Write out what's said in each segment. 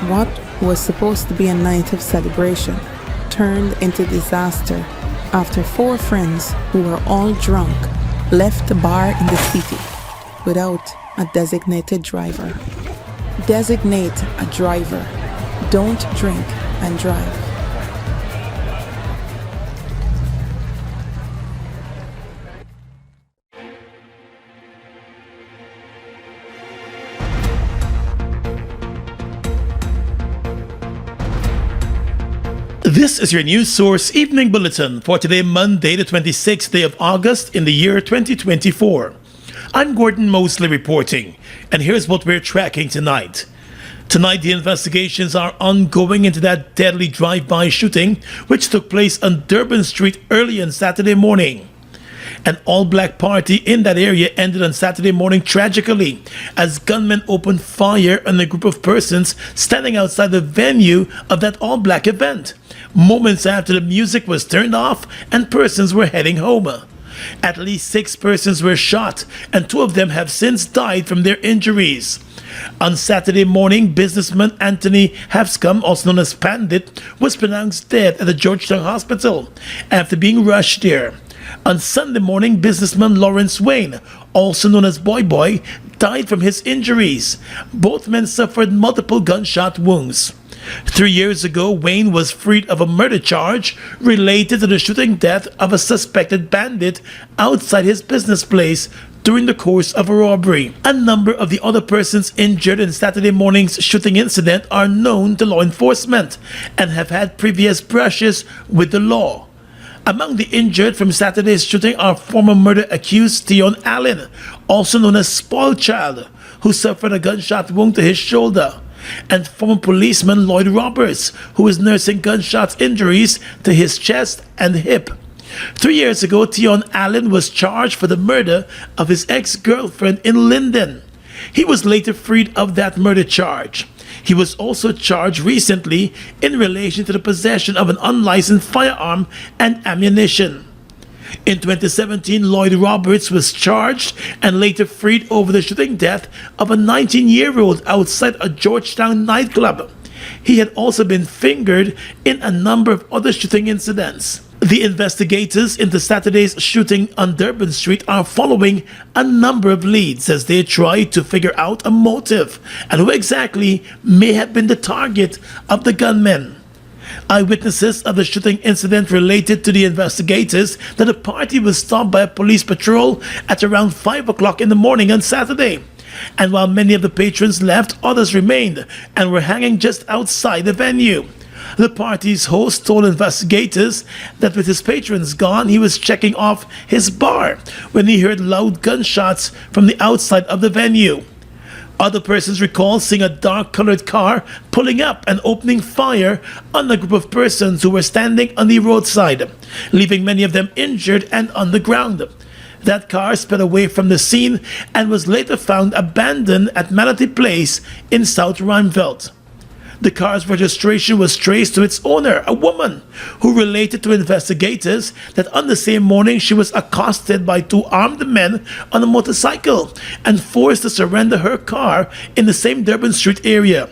What was supposed to be a night of celebration turned into disaster after four friends who were all drunk left the bar in the city without a designated driver. Designate a driver. Don't drink and drive. This is your news source evening bulletin for today, Monday, the 26th day of August in the year 2024. I'm Gordon Mosley reporting, and here's what we're tracking tonight. Tonight, the investigations are ongoing into that deadly drive-by shooting which took place on Durban Street early on Saturday morning. An all-black party in that area ended on Saturday morning tragically as gunmen opened fire on a group of persons standing outside the venue of that all-black event, moments after the music was turned off and persons were heading home. At least 6 persons were shot, and 2 of them have since died from their injuries. On Saturday morning, businessman Anthony Hapscom, also known as Pandit, was pronounced dead at the Georgetown Hospital after being rushed there. On Sunday morning, businessman Lawrence Wayne, also known as Boy Boy, died from his injuries. Both men suffered multiple gunshot wounds. 3 years ago, Wayne was freed of a murder charge related to the shooting death of a suspected bandit outside his business place during the course of a robbery. A number of the other persons injured in Saturday morning's shooting incident are known to law enforcement and have had previous brushes with the law. Among the injured from Saturday's shooting are former murder accused Tion Allen, also known as Spoiled Child, who suffered a gunshot wound to his shoulder, and former policeman Lloyd Roberts, who is nursing gunshot injuries to his chest and hip. 3 years ago, Tion Allen was charged for the murder of his ex-girlfriend in Linden. He was later freed of that murder charge. He was also charged recently in relation to the possession of an unlicensed firearm and ammunition. In 2017, Lloyd Roberts was charged and later freed over the shooting death of a 19-year-old outside a Georgetown nightclub. He had also been fingered in a number of other shooting incidents. The investigators into Saturday's shooting on Durban Street are following a number of leads as they try to figure out a motive and who exactly may have been the target of the gunmen. Eyewitnesses of the shooting incident related to the investigators that the party was stopped by a police patrol at around 5 o'clock in the morning on Saturday. And while many of the patrons left, others remained and were hanging just outside the venue. The party's host told investigators that with his patrons gone, he was checking off his bar when he heard loud gunshots from the outside of the venue. Other persons recall seeing a dark-colored car pulling up and opening fire on a group of persons who were standing on the roadside, leaving many of them injured and on the ground. That car sped away from the scene and was later found abandoned at Manatee Place in South Ruimveldt. The car's registration was traced to its owner, a woman, who related to investigators that on the same morning she was accosted by 2 armed men on a motorcycle and forced to surrender her car in the same Durban Street area.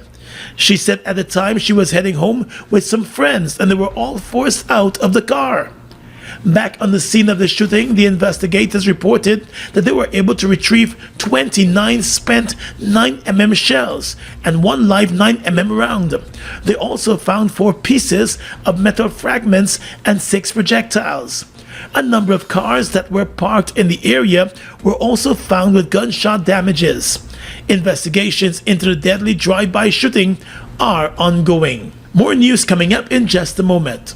She said at the time she was heading home with some friends and they were all forced out of the car. Back on the scene of the shooting, the investigators reported that they were able to retrieve 29 spent 9mm shells and 1 live 9mm round. They also found 4 pieces of metal fragments and 6 projectiles. A number of cars that were parked in the area were also found with gunshot damages. Investigations into the deadly drive-by shooting are ongoing. More news coming up in just a moment.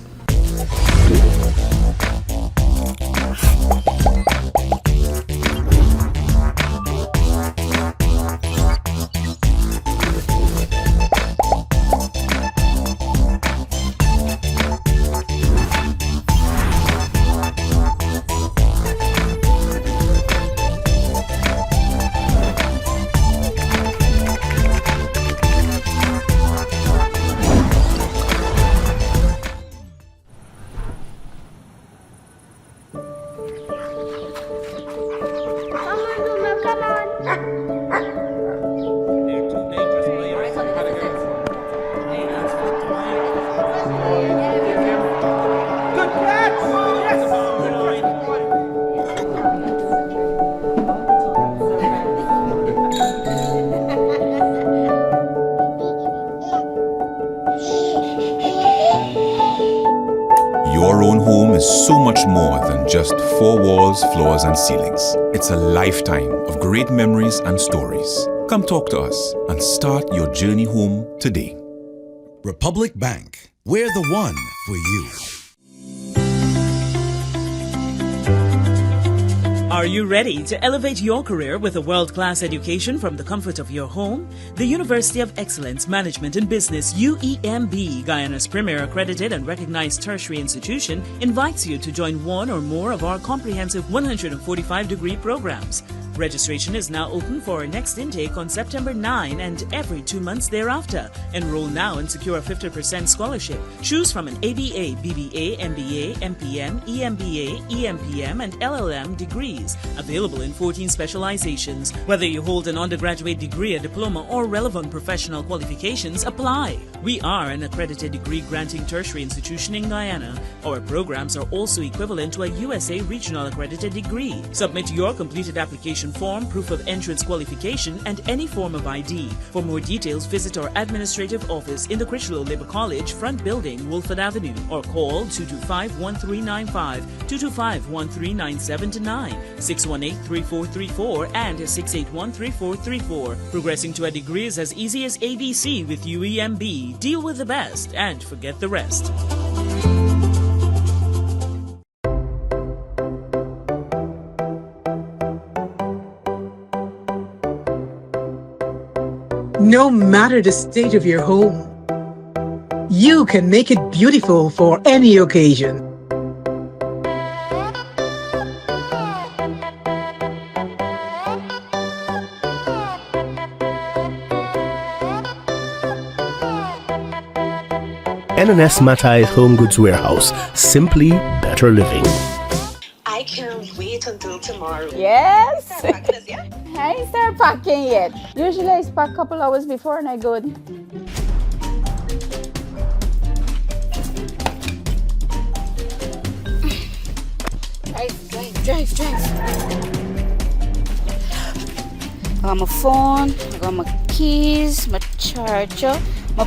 just 4 walls, floors, and ceilings. It's a lifetime of great memories and stories. Come talk to us and start your journey home today. Republic Bank. We're the one for you. Are you ready to elevate your career with a world-class education from the comfort of your home? The University of Excellence Management in Business, UEMB, Guyana's premier accredited and recognized tertiary institution, invites you to join one or more of our comprehensive 145-degree programs. Registration is now open for our next intake on September 9 and every 2 months thereafter. Enroll now and secure a 50% scholarship. Choose from an ABA, BBA, MBA, MPM, EMBA, EMPM, and LLM degrees, available in 14 specializations. Whether you hold an undergraduate degree, a diploma, or relevant professional qualifications, apply. We are an accredited degree-granting tertiary institution in Guyana. Our programs are also equivalent to a USA Regional Accredited degree. Submit your completed application form, proof of entrance qualification, and any form of ID. For more details, visit our administrative office in the Critchlow Labour College, front building, Wolford Avenue, or call 225-1395, 225-1397-9, 618-3434, and 681-3434. Progressing to a degree is as easy as ABC with UEMB. Deal with the best and forget the rest. No matter the state of your home, you can make it beautiful for any occasion. NNS Matai Home Goods Warehouse. Simply better living. I can't wait until tomorrow. Yes. Start packing this, yeah? I ain't start packing yet. Usually I pack a couple hours before and I go. Drive. I got my phone, I got my keys, my charger, my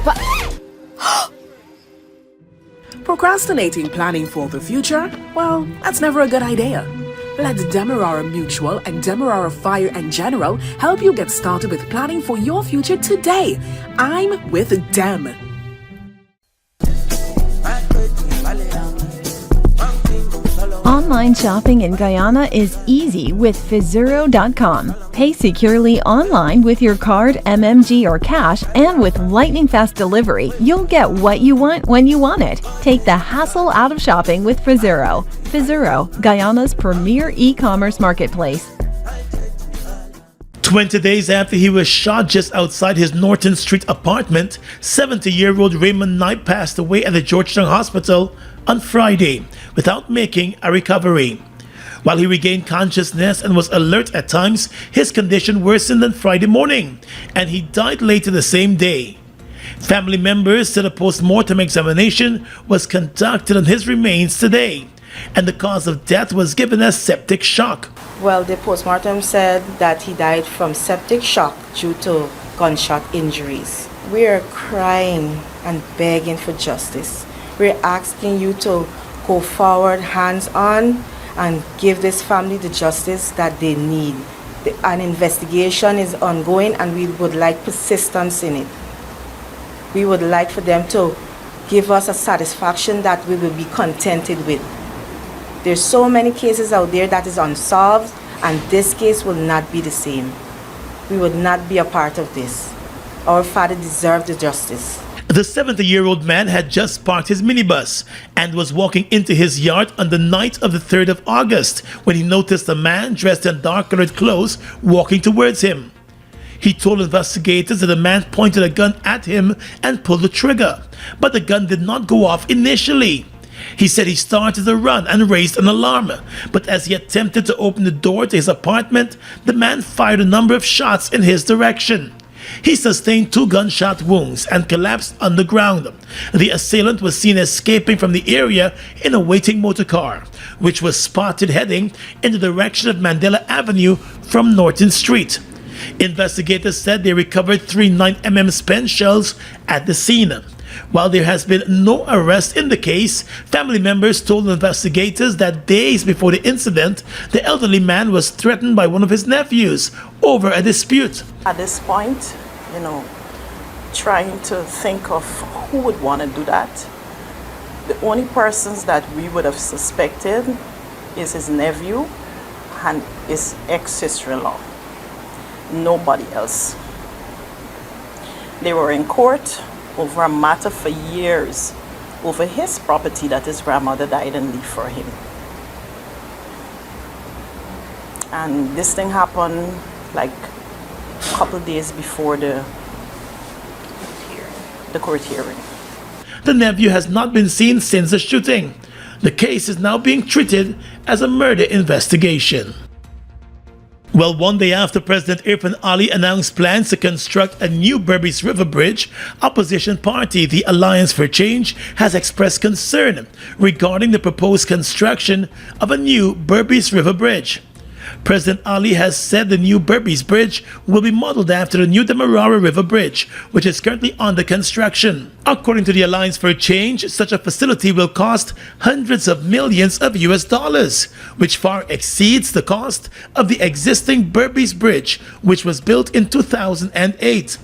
Procrastinating planning for the future? Well, that's never a good idea. Let Demerara Mutual and Demerara Fire and General help you get started with planning for your future today. I'm with Dem. Online shopping in Guyana is easy with Fizuro.com. Pay securely online with your card, MMG, or cash, and with lightning-fast delivery, you'll get what you want when you want it. Take the hassle out of shopping with Fizuro. Fizuro, Guyana's premier e-commerce marketplace. 20 days after he was shot just outside his Norton Street apartment, 70-year-old Raymond Knight passed away at the Georgetown Hospital on Friday without making a recovery. While he regained consciousness and was alert at times, his condition worsened on Friday morning, and he died later the same day. Family members said a post-mortem examination was conducted on his remains today, and the cause of death was given as septic shock. Well, the postmortem said that he died from septic shock due to gunshot injuries. We are crying and begging for justice. We're asking you to go forward hands-on and give this family the justice that they need. An investigation is ongoing and we would like persistence in it. We would like for them to give us a satisfaction that we will be contented with. There's so many cases out there that is unsolved, and this case will not be the same. We would not be a part of this. Our father deserved the justice. The 70-year-old man had just parked his minibus and was walking into his yard on the night of the 3rd of August when he noticed a man dressed in dark-colored clothes walking towards him. He told investigators that the man pointed a gun at him and pulled the trigger, but the gun did not go off initially. He said he started to run and raised an alarm, but as he attempted to open the door to his apartment, the man fired a number of shots in his direction. He sustained 2 gunshot wounds and collapsed on the ground. The assailant was seen escaping from the area in a waiting motor car, which was spotted heading in the direction of Mandela Avenue from Norton Street. Investigators said they recovered 3 9mm spent shells at the scene. While there has been no arrest in the case, family members told investigators that days before the incident, the elderly man was threatened by one of his nephews over a dispute. At this point, trying to think of who would want to do that. The only persons that we would have suspected is his nephew and his ex-sister-in-law. Nobody else. They were in court over a matter for years over his property that his grandmother died and left for him. And this thing happened like a couple days before the court hearing. The nephew has not been seen since the shooting. The case is now being treated as a murder investigation. Well, one day after President Irfan Ali announced plans to construct a new Berbice River Bridge, opposition party, the Alliance for Change, has expressed concern regarding the proposed construction of a new Berbice River Bridge. President Ali has said the new Berbice Bridge will be modeled after the new Demerara River Bridge, which is currently under construction. According to the Alliance for Change, such a facility will cost hundreds of millions of US dollars, which far exceeds the cost of the existing Berbice Bridge, which was built in 2008.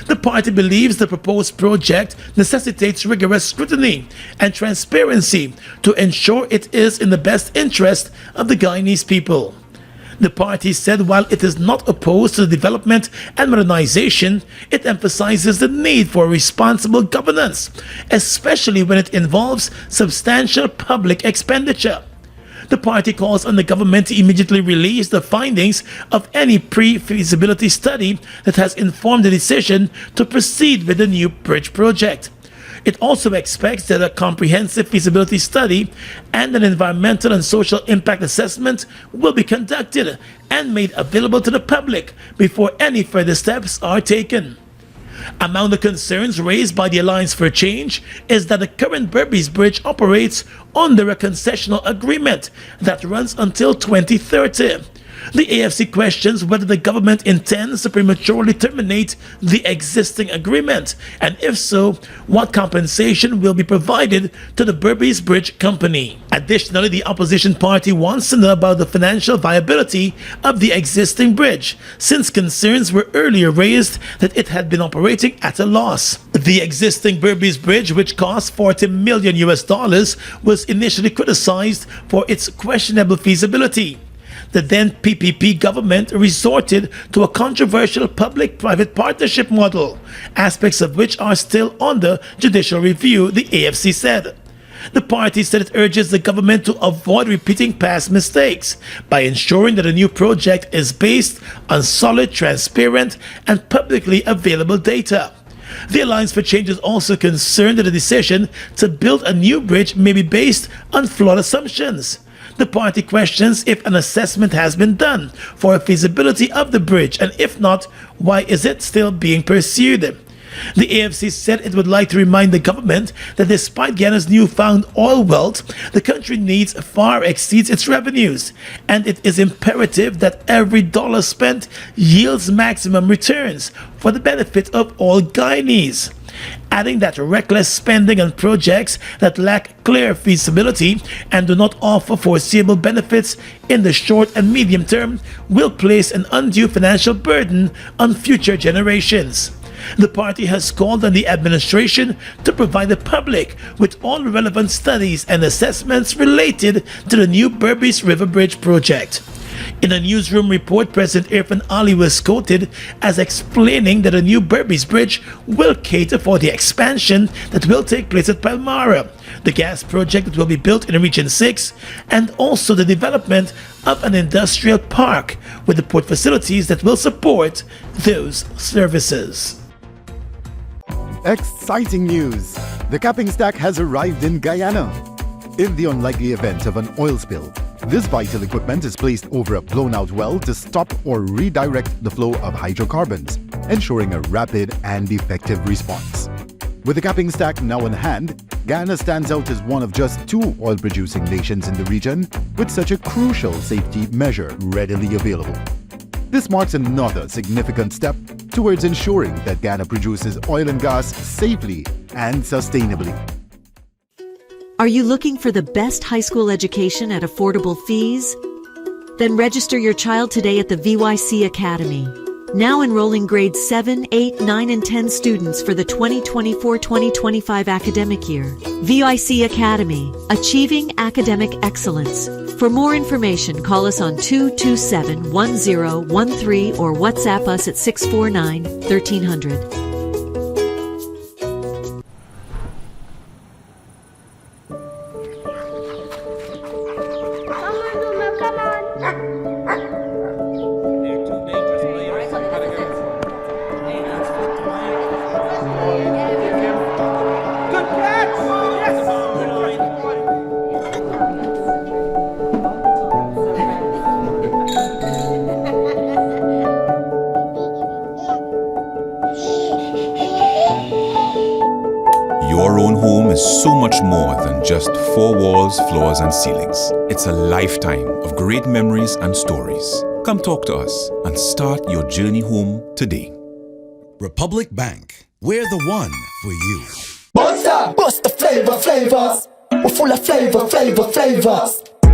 The party believes the proposed project necessitates rigorous scrutiny and transparency to ensure it is in the best interest of the Guyanese people. The party said while it is not opposed to the development and modernization, it emphasizes the need for responsible governance, especially when it involves substantial public expenditure. The party calls on the government to immediately release the findings of any pre-feasibility study that has informed the decision to proceed with the new bridge project. It also expects that a comprehensive feasibility study and an environmental and social impact assessment will be conducted and made available to the public before any further steps are taken. Among the concerns raised by the Alliance for Change is that the current Berbice Bridge operates under a concessional agreement that runs until 2030. The AFC questions whether the government intends to prematurely terminate the existing agreement, and if so, what compensation will be provided to the Berbice Bridge Company. Additionally, the opposition party wants to know about the financial viability of the existing bridge, since concerns were earlier raised that it had been operating at a loss. The existing Berbice Bridge, which cost $40 million US, was initially criticized for its questionable feasibility. The then PPP government resorted to a controversial public-private partnership model, aspects of which are still under judicial review, the AFC said. The party said it urges the government to avoid repeating past mistakes by ensuring that a new project is based on solid, transparent, and publicly available data. The Alliance for Change is also concerned that the decision to build a new bridge may be based on flawed assumptions. The party questions if an assessment has been done for a feasibility of the bridge, and if not, why is it still being pursued? The AFC said it would like to remind the government that despite Guyana's newfound oil wealth, the country needs far exceeds its revenues, and it is imperative that every dollar spent yields maximum returns for the benefit of all Guyanese. Adding that reckless spending on projects that lack clear feasibility and do not offer foreseeable benefits in the short and medium term will place an undue financial burden on future generations. The party has called on the administration to provide the public with all relevant studies and assessments related to the new Berbice River Bridge project. In a newsroom report, President Irfan Ali was quoted as explaining that a new Berbice Bridge will cater for the expansion that will take place at Palmyra, the gas project that will be built in Region 6, and also the development of an industrial park with the port facilities that will support those services. Exciting news! The capping stack has arrived in Guyana. In the unlikely event of an oil spill, this vital equipment is placed over a blown-out well to stop or redirect the flow of hydrocarbons, ensuring a rapid and effective response. With the capping stack now in hand, Guyana stands out as one of just 2 oil-producing nations in the region with such a crucial safety measure readily available. This marks another significant step towards ensuring that Guyana produces oil and gas safely and sustainably. Are you looking for the best high school education at affordable fees? Then register your child today at the VYC Academy. Now enrolling grades 7, 8, 9, and 10 students for the 2024-2025 academic year. VYC Academy, achieving academic excellence. For more information, call us on 227-1013 or WhatsApp us at 649-1300. Your own home is so much more than just four walls, floors, and ceilings. It's a lifetime of great memories and stories. Come talk to us and start your journey home today. Republic Bank, we're the one for you. Buster! Bust the flavors. We're full of flavors.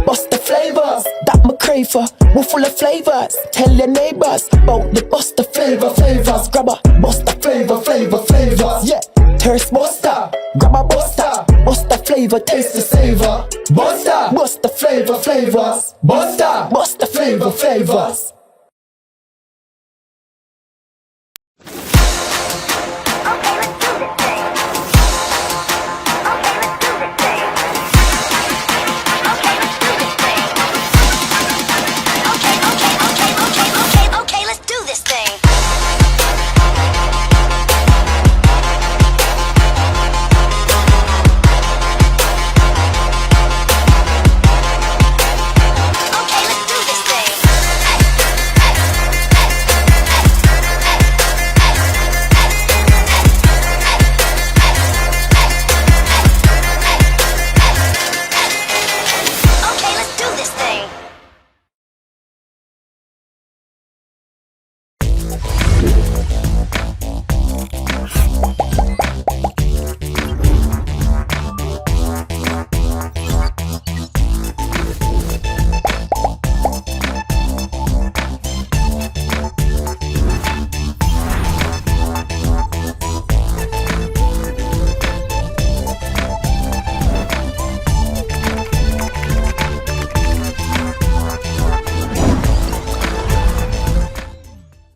Bust the flavors that me crave for. We're full of flavors. Tell your neighbors about the bust the flavors. Grab a bust the flavors. Yeah, thirst buster. Grab a buster. Bust the flavor, taste the savor. Buster, bust the flavors. Buster, bust the flavors.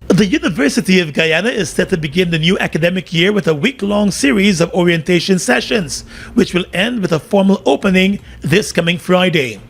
The University of Guyana is set to begin the new academic year with a week-long series of orientation sessions, which will end with a formal opening this coming Friday.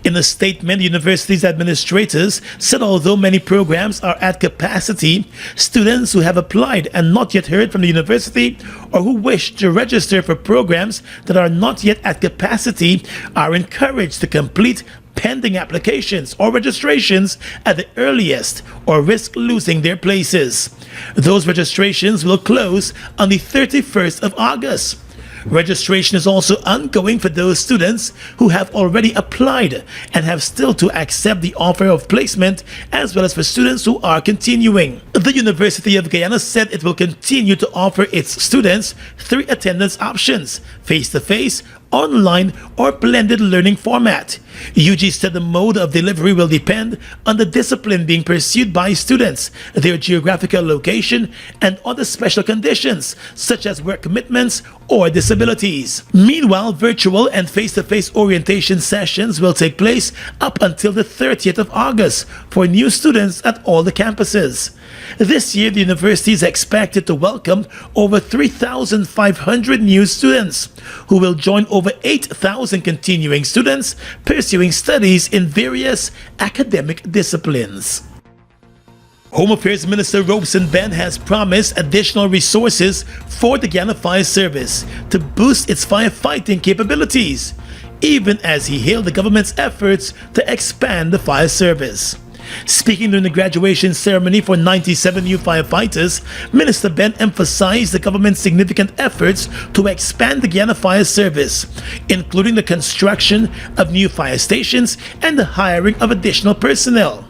In a statement, the university's administrators said although many programs are at capacity, students who have applied and not yet heard from the university or who wish to register for programs that are not yet at capacity are encouraged to complete pending applications or registrations at the earliest or risk losing their places. Those registrations will close on the 31st of August. Registration is also ongoing for those students who have already applied and have still to accept the offer of placement, as well as for students who are continuing. The University of Guyana said it will continue to offer its students 3 attendance options: face-to-face, online, or blended learning format. UG said the mode of delivery will depend on the discipline being pursued by students, their geographical location, and other special conditions, such as work commitments or disabilities. Meanwhile, virtual and face-to-face orientation sessions will take place up until the 30th of August for new students at all the campuses. This year, the university is expected to welcome over 3,500 new students, who will join over 8,000 continuing students pursuing studies in various academic disciplines. Home Affairs Minister Robeson Ben has promised additional resources for the Guyana Fire Service to boost its firefighting capabilities, even as he hailed the government's efforts to expand the fire service. Speaking during the graduation ceremony for 97 new firefighters, Minister Ben emphasized the government's significant efforts to expand the Guyana Fire Service, including the construction of new fire stations and the hiring of additional personnel.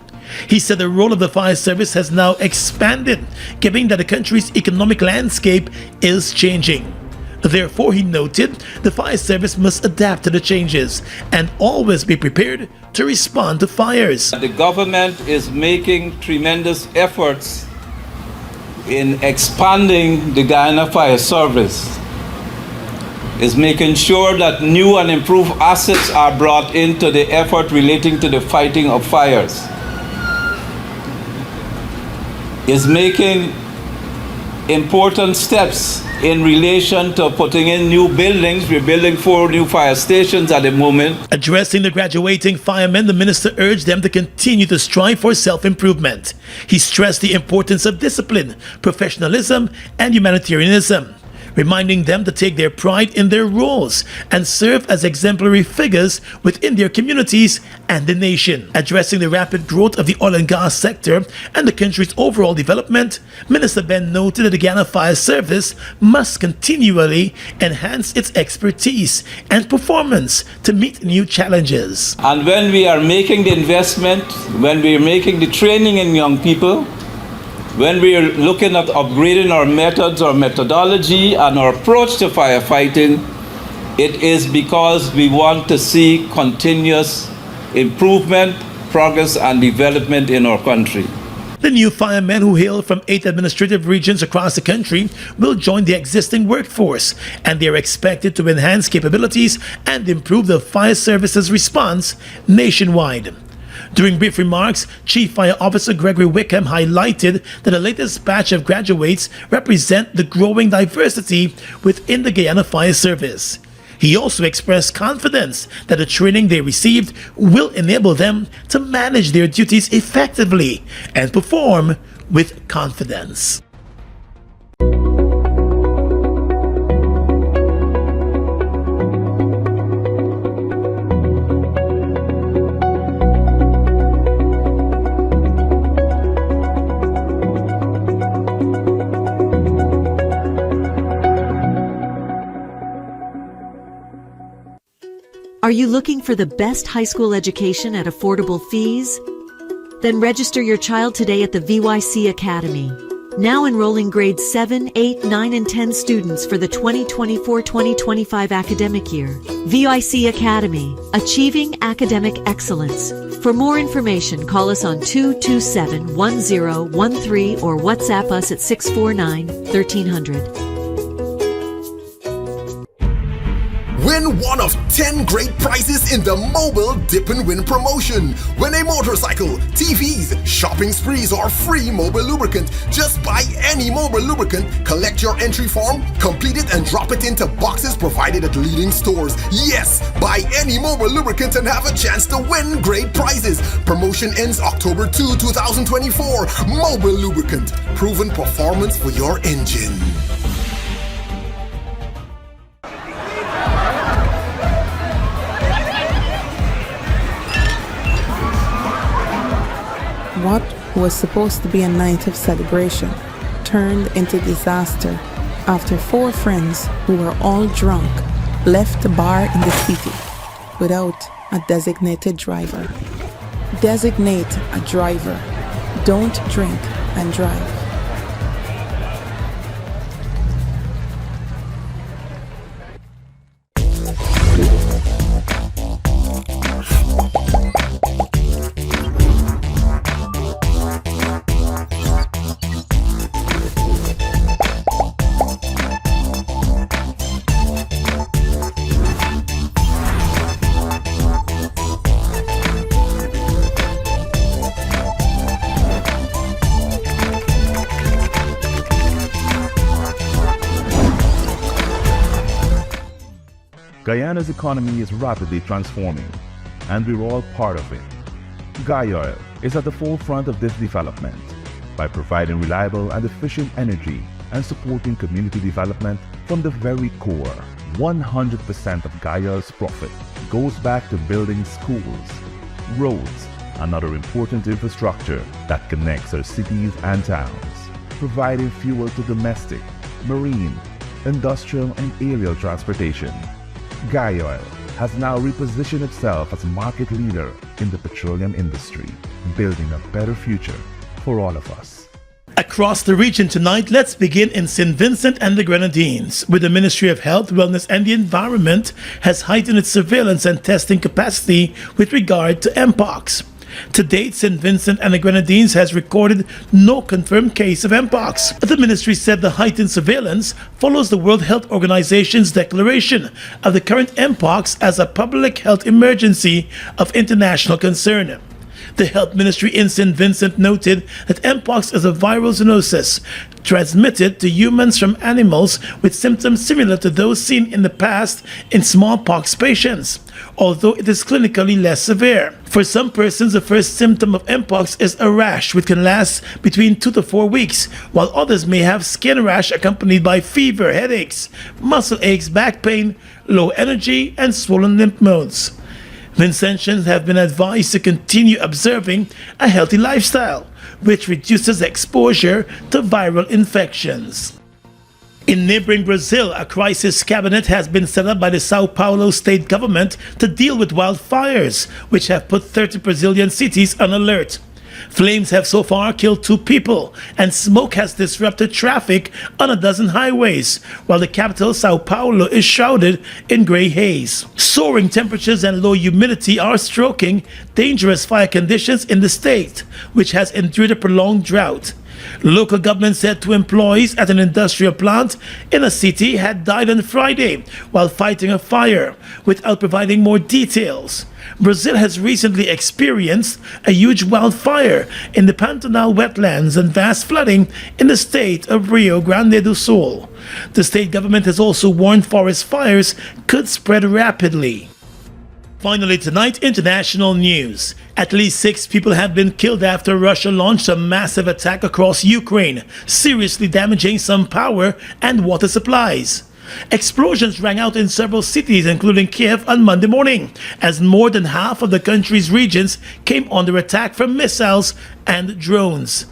He said the role of the fire service has now expanded, given that the country's economic landscape is changing. Therefore, he noted, the fire service must adapt to the changes and always be prepared to respond to fires. The government is making tremendous efforts in expanding the Guyana Fire Service. Is making sure that new and improved assets are brought into the effort relating to the fighting of fires. Is making important steps in relation to putting in new buildings. We're building 4 new fire stations at the moment. Addressing the graduating firemen, the minister urged them to continue to strive for self-improvement. He stressed the importance of discipline, professionalism, and humanitarianism, reminding them to take their pride in their roles and serve as exemplary figures within their communities and the nation. Addressing the rapid growth of the oil and gas sector and the country's overall development, Minister Ben noted that the Guyana Fire Service must continually enhance its expertise and performance to meet new challenges. And when we are making the investment, when we are making the training in young people, when we are looking at upgrading our methods, our methodology, and our approach to firefighting, it is because we want to see continuous improvement, progress, and development in our country. The new firemen, who hail from 8 administrative regions across the country, will join the existing workforce, and they are expected to enhance capabilities and improve the fire service's response nationwide. During brief remarks, Chief Fire Officer Gregory Wickham highlighted that the latest batch of graduates represent the growing diversity within the Guyana Fire Service. He also expressed confidence that the training they received will enable them to manage their duties effectively and perform with confidence. Are you looking for the best high school education at affordable fees? Then register your child today at the VYC Academy. Now enrolling grades 7, 8, 9, and 10 students for the 2024-2025 academic year. VYC Academy, achieving academic excellence. For more information, call us on 227-1013 or WhatsApp us at 649-1300. Win one of 10 great prizes in the Mobile Dip and Win promotion. Win a motorcycle, TVs, shopping sprees, or free mobile lubricant. Just buy any mobile lubricant, collect your entry form, complete it, and drop it into boxes provided at leading stores. Yes, buy any mobile lubricant and have a chance to win great prizes. Promotion ends October 2, 2024. Mobile lubricant, proven performance for your engine. What was supposed to be a night of celebration turned into disaster after 4 friends who were all drunk left the bar in the city without a designated driver. Designate a driver. Don't drink and drive. Guyana's economy is rapidly transforming, and we're all part of it. Guyoil is at the forefront of this development by providing reliable and efficient energy and supporting community development from the very core. 100% of Guyoil's profit goes back to building schools, roads, and other important infrastructure that connects our cities and towns, providing fuel to domestic, marine, industrial, and aerial transportation. Guyoil has now repositioned itself as a market leader in the petroleum industry, building a better future for all of us. Across the region tonight, let's begin in St. Vincent and the Grenadines, where the Ministry of Health, Wellness and the Environment has heightened its surveillance and testing capacity with regard to Mpox. To date, St. Vincent and the Grenadines has recorded no confirmed case of Mpox. The ministry said the heightened surveillance follows the World Health Organization's declaration of the current Mpox as a public health emergency of international concern. The Health Ministry in St. Vincent noted that Mpox is a viral zoonosis transmitted to humans from animals with symptoms similar to those seen in the past in smallpox patients, although it is clinically less severe. For some persons, the first symptom of Mpox is a rash, which can last between 2 to 4 weeks, while others may have skin rash accompanied by fever, headaches, muscle aches, back pain, low energy, and swollen lymph nodes. Vincentians have been advised to continue observing a healthy lifestyle, which reduces exposure to viral infections. In neighboring Brazil, a crisis cabinet has been set up by the Sao Paulo state government to deal with wildfires, which have put 30 Brazilian cities on alert. Flames have so far killed 2 people, and smoke has disrupted traffic on a dozen highways, while the capital, Sao Paulo, is shrouded in gray haze. Soaring temperatures and low humidity are stoking dangerous fire conditions in the state, which has endured a prolonged drought. Local government said 2 employees at an industrial plant in a city had died on Friday while fighting a fire, without providing more details. Brazil has recently experienced a huge wildfire in the Pantanal wetlands and vast flooding in the state of Rio Grande do Sul. The state government has also warned forest fires could spread rapidly. Finally tonight, international news. At least 6 people have been killed after Russia launched a massive attack across Ukraine, seriously damaging some power and water supplies. Explosions rang out in several cities, including Kiev, on Monday morning, as more than half of the country's regions came under attack from missiles and drones.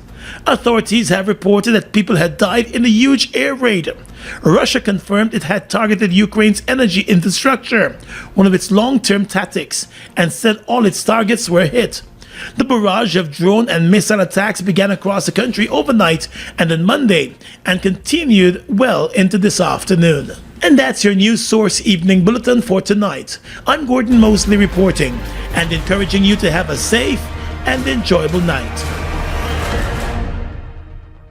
Authorities have reported that people had died in the huge air raid. Russia confirmed it had targeted Ukraine's energy infrastructure, one of its long-term tactics, and said all its targets were hit. The barrage of drone and missile attacks began across the country overnight and on Monday, and continued well into this afternoon. And that's your News Source Evening Bulletin for tonight. I'm Gordon Mosley reporting and encouraging you to have a safe and enjoyable night.